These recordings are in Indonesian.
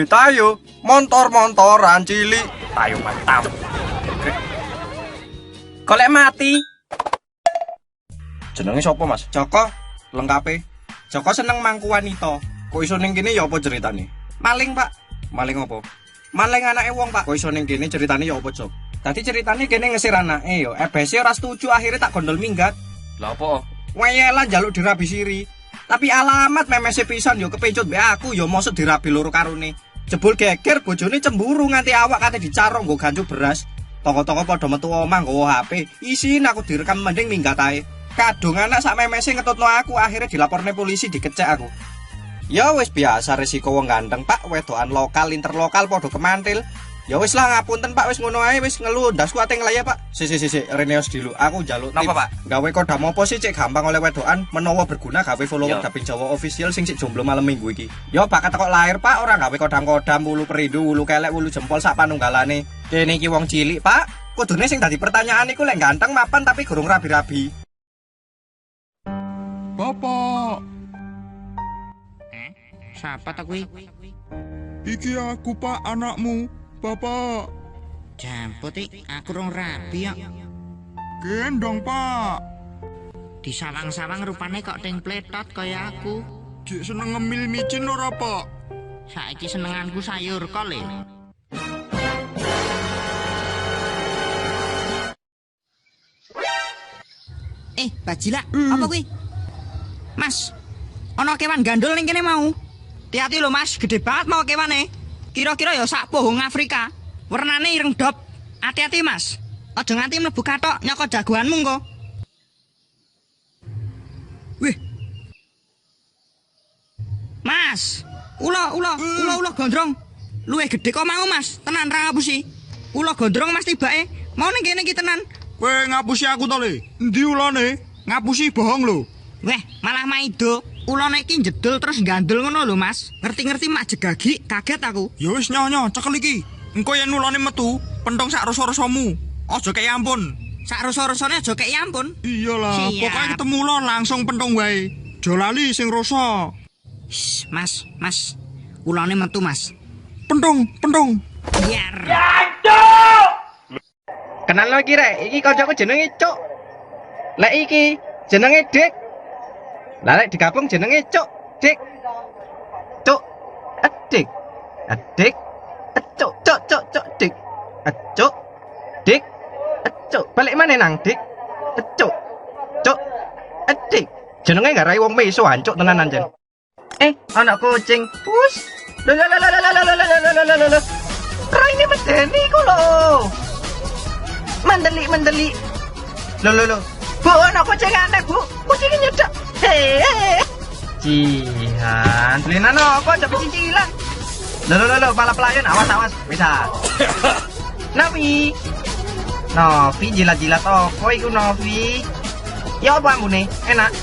Tayo, montor-montoran cilik. Tayo mantap. Kolek mati. Jenenge sapa, Mas? Joko, lengkape. Joko seneng mangku wanita. Kok iso ning kene ya apa ceritane? Maling, Pak. Maling apa? Maling anake wong, Pak. Kok iso ning kene ceritane ya apa, Jok? Tadi ceritane kene ngesir anake yo. EBS ora setuju akhirnya tak gondol minggat. Lah apa? Wayelan njaluk dirabi siri. Tapi alamat memese pisan yo kepencut mbek aku yo mosok dirabi loro karone. Jebul geger bojone cemburu nganti awak kate dicarong nggo gancu beras. Tonggo-tonggo padha metu omah nggawa HP. Isin aku direkam mending minggat ae. Kadung anak sak memese ngetutno aku akhirnya dilaporne polisi dikecek aku. Ya wis biasa resiko wong ganteng, Pak. Wedokan lokal interlokal padha kemantil. Ya wis lah ngapunten Pak, wis ngono ae wis ngelu ndasku ate nglaya Pak. Sik Reneos dulu. Aku njaluk tip. Napa Pak? Gawe kodam apa sih cek gampang oleh wedokan menawa berguna gawe follower Dapin Jawa official sing sik jomblo malam minggu iki. Ya bakat kok lahir Pak, ora gawe kodam-kodam wulu perindu, wulu kelek, wulu jempol sak panunggalane. Kene iki wong cilik Pak. Kudune sing dadi pertanyaan iku lek ganteng mapan tapi gurung rabi-rabi. Bapak. Siapa tak kuwi? Iki aku Pak, anakmu. Bapak. Jamput aku rong rabi ya. Gendong Pak. Disawang-sawang rupane kok ting pletot kaya aku. Jek seneng ngemil micin ora Pak? Saiki senenganku sayur kol. Bajila, apa kuwi? Mas, ana kewan gandul ning kene mau. Hati-hati lho Mas, gede banget mau kewane. Kira-kira ya sak pohong Afrika. Warnane ireng dop. Hati-hati Mas. Aja nganti mlebu kathok nyokot jagoanmu engko. Wih. Mas, ula gondrong. Luwih gede kok mau Mas, tenan ra ngapusi. Ula gondrong Mas tibake. Mau ning kene iki tenan. Kowe ngapusi aku to, Le? Endi ulane? Ngapusi bohong lho. Weh, malah maido. Ulane iki jedul terus gandul ngono lho, Mas. Ngerti-ngerti mak jegagi, kaget aku. Ya wis nyonyo, cekel iki. Engko yen ulane metu, pentong sak rasa-rasamu. Aja kek ampun. Sak rasa-rasane aja kek ampun. Iyalah, pokoknya ketemu lo langsung pentong wae. Aja lali sing rasa. Mas. Ulane metu, Mas. Pentong. Biar. Kenal lo iki rek, iki kancaku jenenge Cuk. Lek iki jenenge Dik. Lah lek digabung jenenge Cuk, Dik. Cuk, Dik. Dik. Cuk, Dik. Cuk. Dik. Cuk, balik maneh nang Dik. Cuk. Dik. Jenenge garai wong meso hancuk tenanan jen. Anak kucing. Pus. Lho. Raine medeni ku lho. Mendeli. Loh. Bu, anak kucing aneh, Bu. Kucingnya nyedek. Hei. Jihan. Beliin apa? Coba cicilan. Loh, pala pelayan. Awas. Bisa. Novi, jilat-jilat apa iku Novi? Ya apa ambune? Enak.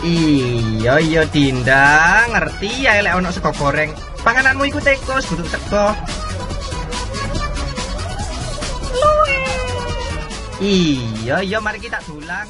Iya Dinda, ngerti ya lek ono sego goreng. Pangananmu iku tikus, kudu sego. Iya, mari kita dulang.